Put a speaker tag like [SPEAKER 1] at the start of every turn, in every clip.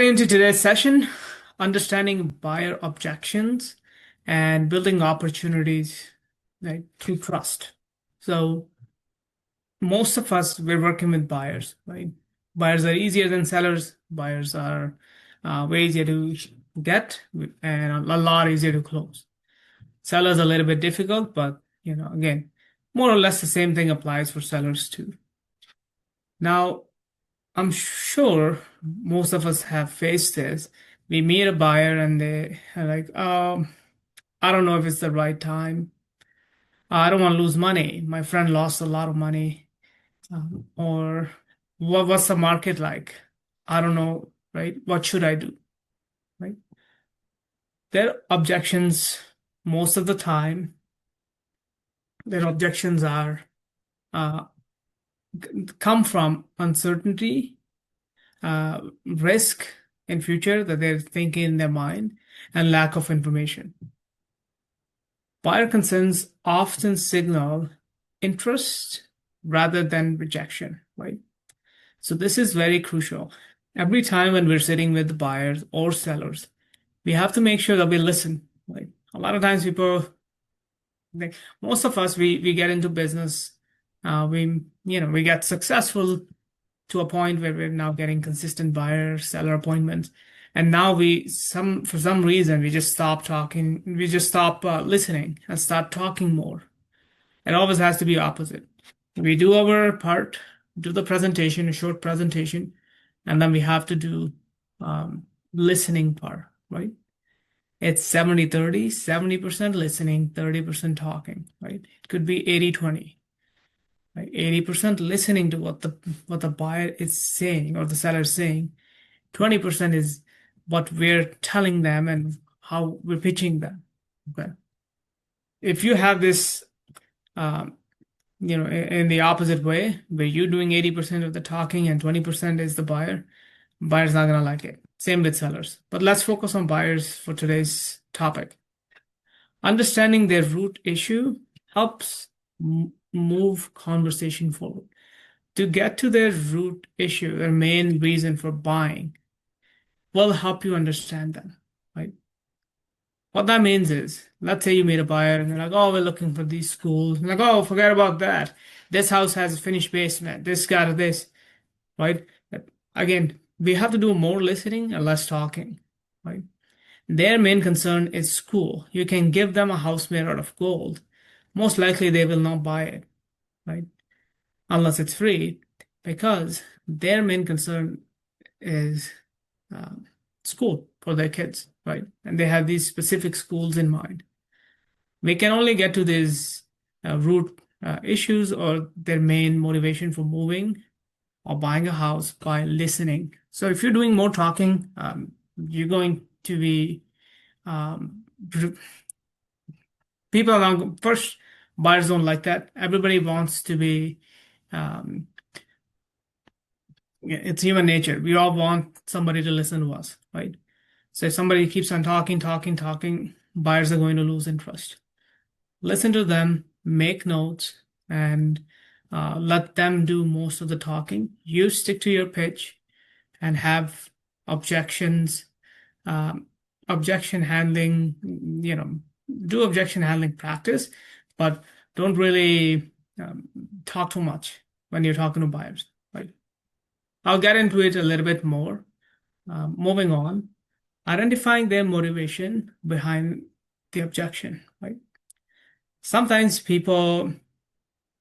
[SPEAKER 1] Getting into today's session, understanding buyer objections and building opportunities like through trust. So most of us, we're working with buyers, right? Buyers are easier than sellers. Buyers are way easier to get and a lot easier to close. Sellers are a little bit difficult, but again, more or less the same thing applies for sellers too. Now, I'm sure most of us have faced this. We meet a buyer and they are like, I don't know if it's the right time. I don't want to lose money. My friend lost a lot of money. Or what's the market like? I don't know, right? What should I do? Right? Their objections, most of the time, their objections are uh, come from uncertainty, risk in future that they're thinking in their mind, and lack of information. Buyer concerns often signal interest rather than rejection, right? So this is very crucial. Every time when we're sitting with buyers or sellers, we have to make sure that we listen, right? A lot of times most of us, we get into business, we get successful to a point where we're now getting consistent buyer seller appointments, and now for some reason we just stop talking, we just stop listening and start talking more. It always has to be opposite. We do our part, do the presentation, a short presentation, and then we have to do listening part, right? It's 70-30, 70% listening, 30% talking, right? It could be 80-20. Like 80% listening to what the buyer is saying or the seller is saying. 20% is what we're telling them and how we're pitching them. Okay. If you have this, in the opposite way, where you're doing 80% of the talking and 20% is the buyer's not gonna like it. Same with sellers. But let's focus on buyers for today's topic. Understanding their root issue helps move conversation forward. To get to their root issue, their main reason for buying, will help you understand them, right? What that means is, let's say you meet a buyer and they're like, oh, we're looking for these schools. And like, oh, forget about that. This house has a finished basement. This got this, right? Again, we have to do more listening and less talking, right? Their main concern is school. You can give them a house made out of gold. Most likely they will not buy it, right? Unless it's free, because their main concern is school for their kids, right? And they have these specific schools in mind. We can only get to these root issues or their main motivation for moving or buying a house by listening. So if you're doing more talking, you're going to be people around. First, buyers don't like that. Everybody wants to be. It's human nature. We all want somebody to listen to us, right? So if somebody keeps on talking, buyers are going to lose interest. Listen to them, make notes, and let them do most of the talking. You stick to your pitch and have objections, objection handling, do objection handling practice, but don't really talk too much when you're talking to buyers, right? I'll get into it a little bit more. Moving on, identifying their motivation behind the objection, right? Sometimes people,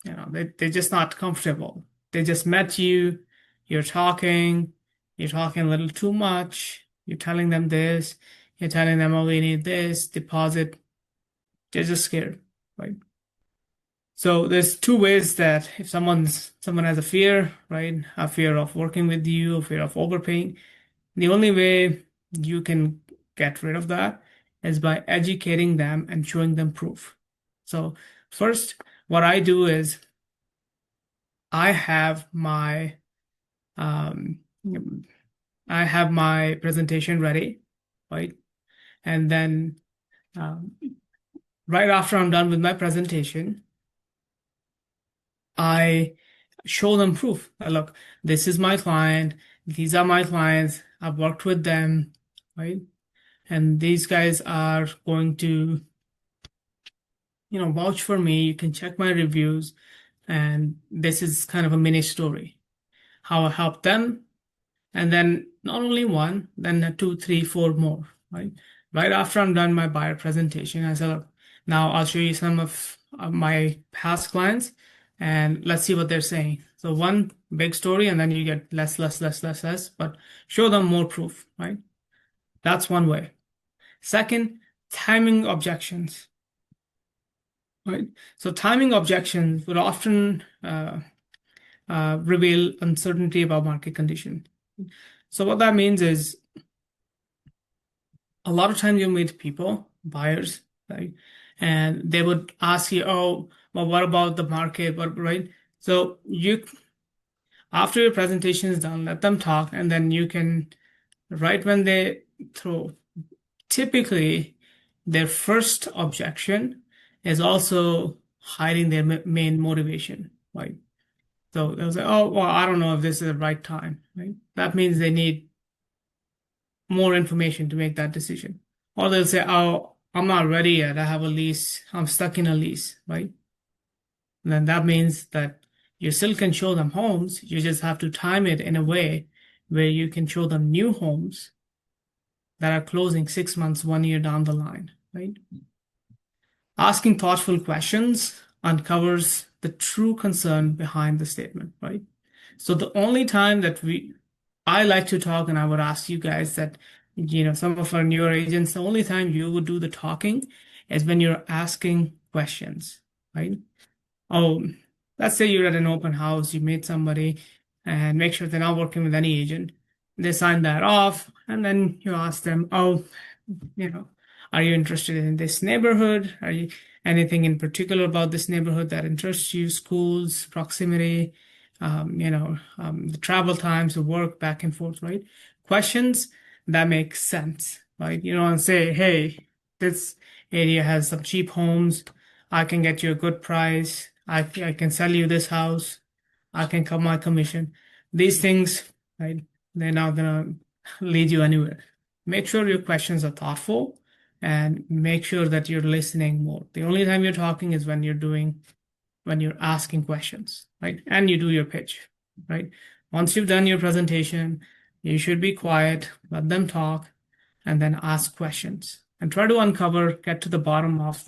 [SPEAKER 1] they're just not comfortable. They just met you, you're talking a little too much, you're telling them this, you're telling them, oh, we need this deposit. They're just scared, right? So there's two ways that if someone has a fear, right? A fear of working with you, a fear of overpaying. The only way you can get rid of that is by educating them and showing them proof. So first, what I do is I have my presentation ready, right? And then right after I'm done with my presentation, I show them proof. Look, this is my client. these are my clients. I've worked with them, right? And these guys are going to, vouch for me. You can check my reviews. And this is kind of a mini story, how I helped them. And then not only one, then two, three, four more, right? Right after I'm done my buyer presentation, I said, "Look, now I'll show you some of my past clients and let's see what they're saying." So one big story, and then you get less, less, less, less, less, but show them more proof, right? That's one way. Second, timing objections, right? So timing objections would often reveal uncertainty about market condition. So what that means is a lot of times you meet people, buyers, right? And they would ask you, "Oh, well, what about the market?" What, right? So after your presentation is done, let them talk, and then you can, right when they throw, typically their first objection is also hiding their main motivation, right? So they'll say, "Oh, well, I don't know if this is the right time," right? That means they need more information to make that decision. Or they'll say, "Oh, I'm not ready yet. I have a lease. I'm stuck in a lease," right? And then that means that you still can show them homes. You just have to time it in a way where you can show them new homes that are closing 6 months, 1 year down the line, right? Asking thoughtful questions uncovers the true concern behind the statement, right? So the only time that I like to talk, and I would ask you guys that, some of our newer agents, the only time you would do the talking is when you're asking questions, right? Oh, let's say you're at an open house, you meet somebody, and make sure they're not working with any agent. They sign that off, and then you ask them, "Oh, you know, are you interested in this neighborhood? Are you anything in particular about this neighborhood that interests you? Schools, proximity, the travel times, the work back and forth, right? Questions that make sense, right? You don't say, "Hey, this area has some cheap homes. I can get you a good price. I can sell you this house. I can cut my commission." These things, right? They're not gonna lead you anywhere. Make sure your questions are thoughtful and make sure that you're listening more. The only time you're talking is when you're asking questions, right? And you do your pitch, right? Once you've done your presentation, you should be quiet, let them talk, and then ask questions and try to get to the bottom of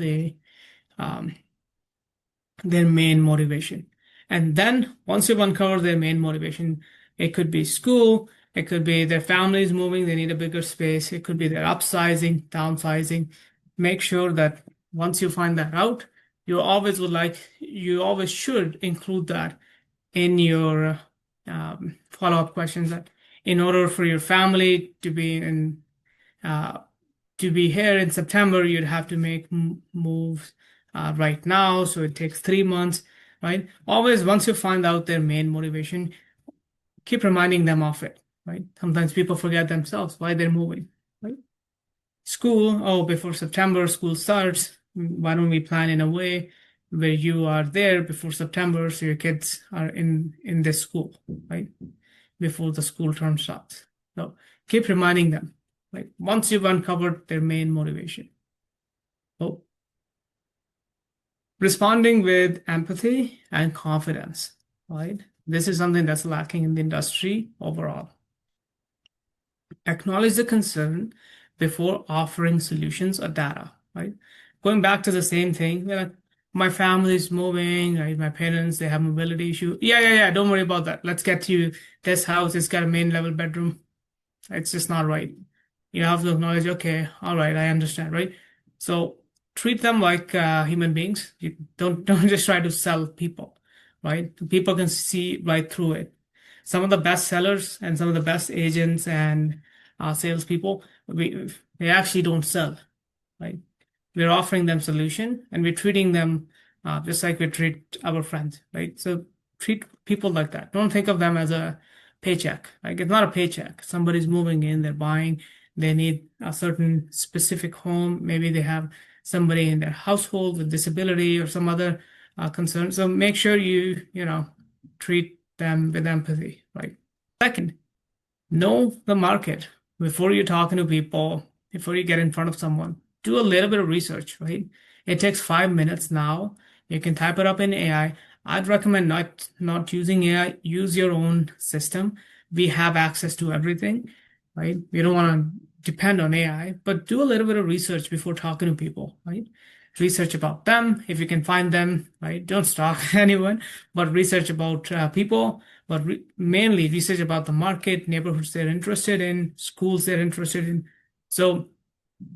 [SPEAKER 1] um, their main motivation. And then once you've uncovered their main motivation, it could be school, it could be their family's moving, they need a bigger space, it could be their upsizing, downsizing. Make sure that once you find that out, you always should include that in your follow-up questions, that in order for your family uh, to be here in September, you'd have to make moves right now. So it takes 3 months, right? Always, once you find out their main motivation, keep reminding them of it, right? Sometimes people forget themselves why they're moving, right? School, oh, before September, school starts. Why don't we plan in a way where you are there before September so your kids are in this school, right? Before the school term starts. So keep reminding them, like once you've uncovered their main motivation. Oh, responding with empathy and confidence, right? This is something that's lacking in the industry overall. Acknowledge the concern before offering solutions or data, right? Going back to the same thing, like, my family's moving, right? My parents, they have mobility issue. Yeah, yeah, yeah. Don't worry about that. Let's get to you this house. It's got a main level bedroom. It's just not right. You have to acknowledge, okay, all right, I understand, right? So treat them like human beings. You don't just try to sell people, right? People can see right through it. Some of the best sellers and some of the best agents and salespeople, they actually don't sell, right? We're offering them solution and we're treating them just like we treat our friends, right? So treat people like that. Don't think of them as a paycheck. Like, it's not a paycheck. Somebody's moving in, they're buying, they need a certain specific home. Maybe they have somebody in their household with disability or some other concern. So make sure you treat them with empathy, right? Second, Know the market before you're talking to people, before you get in front of someone. Do a little bit of research, right? It takes 5 minutes now. You can type it up in AI. I'd recommend not using AI. Use your own system. We have access to everything, right? We don't want to depend on AI, but do a little bit of research before talking to people, right? Research about them if you can find them, right? Don't stalk anyone, but research about people, but mainly research about the market, neighborhoods they're interested in, schools they're interested in. So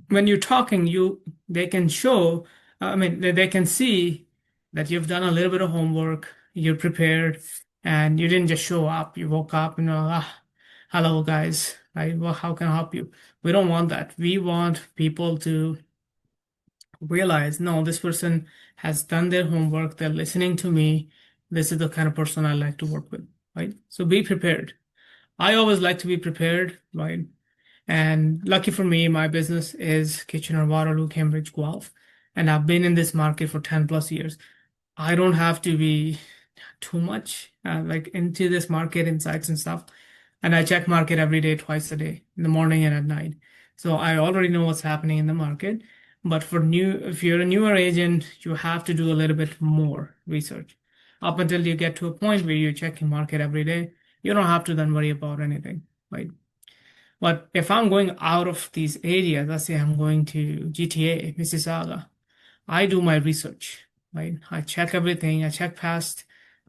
[SPEAKER 1] when you're talking, they can show, I mean, they can see that you've done a little bit of homework, you're prepared, and you didn't just show up. You woke up, hello guys, right? Well, how can I help you? We don't want that. We want people to realize, no, this person has done their homework, they're listening to me. This is the kind of person I like to work with, right? So be prepared. I always like to be prepared, right? And lucky for me, my business is Kitchener-Waterloo, Cambridge, Guelph, and I've been in this market for 10 plus years. I don't have to be too much like into this market insights and stuff. And I check market every day, twice a day, in the morning and at night. So I already know what's happening in the market. But if you're a newer agent, you have to do a little bit more research. Up until you get to a point where you're checking market every day, you don't have to then worry about anything, right? But if I'm going out of these areas, let's say I'm going to GTA, Mississauga, I do my research, right? I check everything. I check past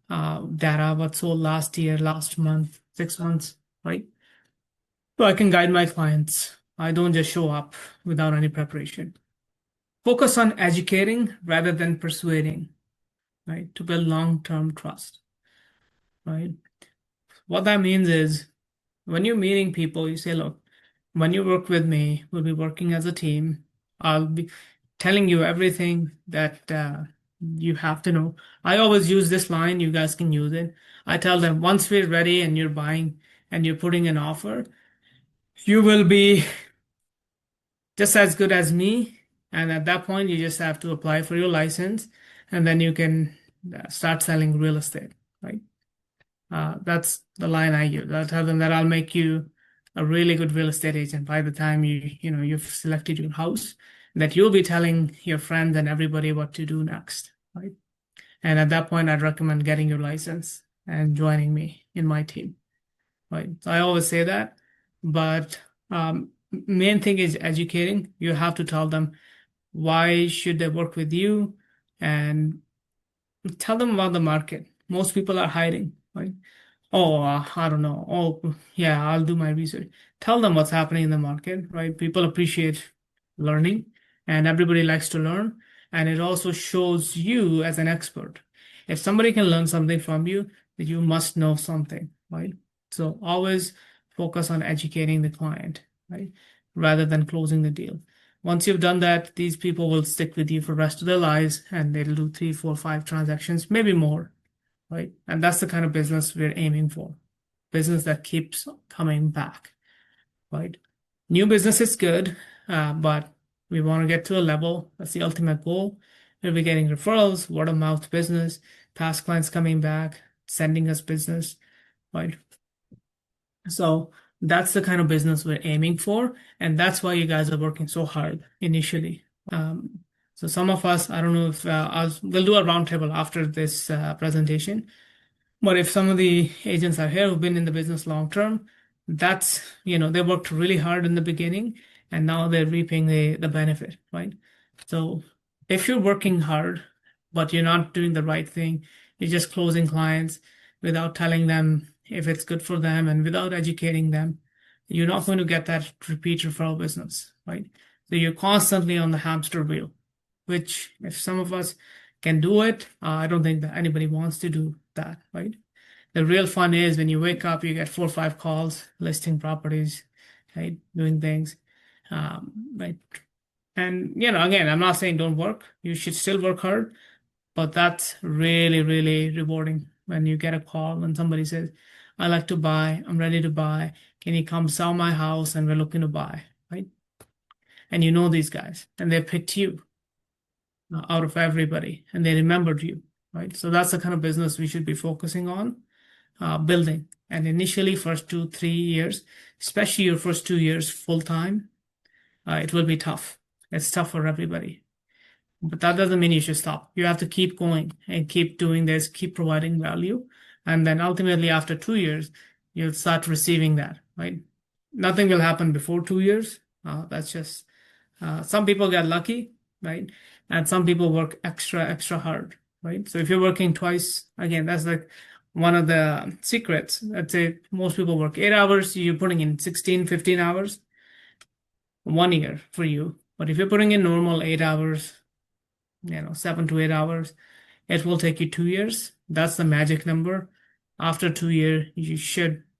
[SPEAKER 1] data, what sold last year, last month, 6 months, right? So I can guide my clients. I don't just show up without any preparation. Focus on educating rather than persuading, right? To build long-term trust, right? What that means is when you're meeting people, you say, look, when you work with me, we'll be working as a team. I'll be telling you everything that you have to know. I always use this line. You guys can use it. I tell them once we're ready and you're buying and you're putting an offer, you will be just as good as me. And at that point, you just have to apply for your license and then you can start selling real estate, right? That's the line I use. I tell them that I'll make you a really good real estate agent by the time you've selected your house, that you'll be telling your friends and everybody what to do next, right? And at that point, I'd recommend getting your license and joining me in my team, right? So I always say that, but main thing is educating. You have to tell them why should they work with you, and tell them about the market. Most people are hiding, right? Oh, I don't know. Oh, yeah, I'll do my research. Tell them what's happening in the market, right? People appreciate learning and everybody likes to learn. And it also shows you as an expert. If somebody can learn something from you, then you must know something, right? So always focus on educating the client, right? Rather than closing the deal. Once you've done that, these people will stick with you for the rest of their lives and they'll do 3, 4, 5 transactions, maybe more, right? And that's the kind of business we're aiming for. Business that keeps coming back, right? New business is good, but we want to get to a level, that's the ultimate goal, where we're getting referrals, word of mouth business, past clients coming back, sending us business, right? So that's the kind of business we're aiming for. And that's why you guys are working so hard initially. So some of us, I don't know if we'll do a roundtable after this presentation. But if some of the agents are here who've been in the business long term, they worked really hard in the beginning and now they're reaping the benefit, right? So if you're working hard, but you're not doing the right thing, you're just closing clients without telling them if it's good for them and without educating them, you're not going to get that repeat referral business, right? So you're constantly on the hamster wheel, which if some of us can do it, I don't think that anybody wants to do that, right? The real fun is when you wake up, you get 4 or 5 calls, listing properties, right? Doing things, right? And, again, I'm not saying don't work. You should still work hard, but that's really, really rewarding when you get a call when somebody says, I like to buy, I'm ready to buy. Can you come sell my house? And we're looking to buy, right? And you know these guys, and they picked you out of everybody, and they remembered you, right? So that's the kind of business we should be focusing on building. And initially, first 2, 3 years, especially your first 2 years full time, it will be tough. It's tough for everybody. But that doesn't mean you should stop. You have to keep going and keep doing this, keep providing value. And then ultimately, after 2 years, you'll start receiving that, right? Nothing will happen before 2 years. That's just some people get lucky, right? And some people work extra hard, right? So if you're working twice, again, that's like one of the secrets. I'd say most people work 8 hours, you're putting in 16, 15 hours, 1 year for you. But if you're putting in normal 8 hours, 7 to 8 hours, it will take you 2 years. That's the magic number. After 2 years,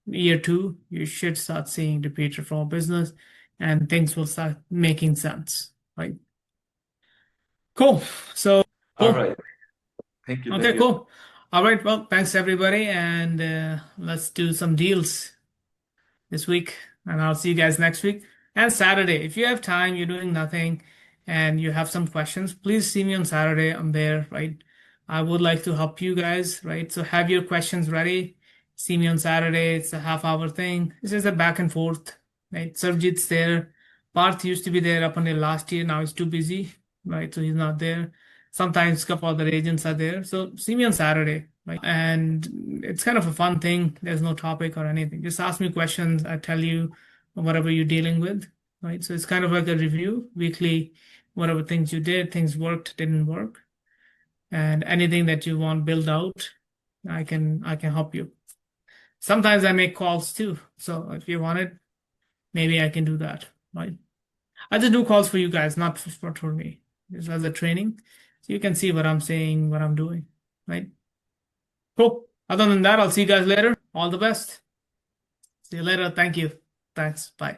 [SPEAKER 1] year two, you should start seeing repeat referral business and things will start making sense, right? Cool. So,
[SPEAKER 2] All
[SPEAKER 1] cool.
[SPEAKER 2] right. Thank you.
[SPEAKER 1] Okay,
[SPEAKER 2] Thank you.
[SPEAKER 1] cool. All right. Well, thanks everybody. And let's do some deals this week. And I'll see you guys next week. And Saturday, if you have time, you're doing nothing, and you have some questions, please see me on Saturday. I'm there, right? I would like to help you guys, right? So have your questions ready. See me on Saturday. It's a half-hour thing. It's just a back and forth, right? Sarvjit's there. Parth used to be there up until last year. Now he's too busy, right? So he's not there. Sometimes a couple other agents are there. So see me on Saturday, right? And it's kind of a fun thing. There's no topic or anything. Just ask me questions. I tell you whatever you're dealing with, right? So it's kind of like a review weekly, whatever things you did, things worked, didn't work, and anything that you want build out, I can help you. Sometimes I make calls too. So if you want it, maybe I can do that, right? I just do calls for you guys, not for me. Just as a training. So you can see what I'm saying, what I'm doing, right? Cool. Other than that, I'll see you guys later. All the best. See you later. Thank you. Thanks. Bye.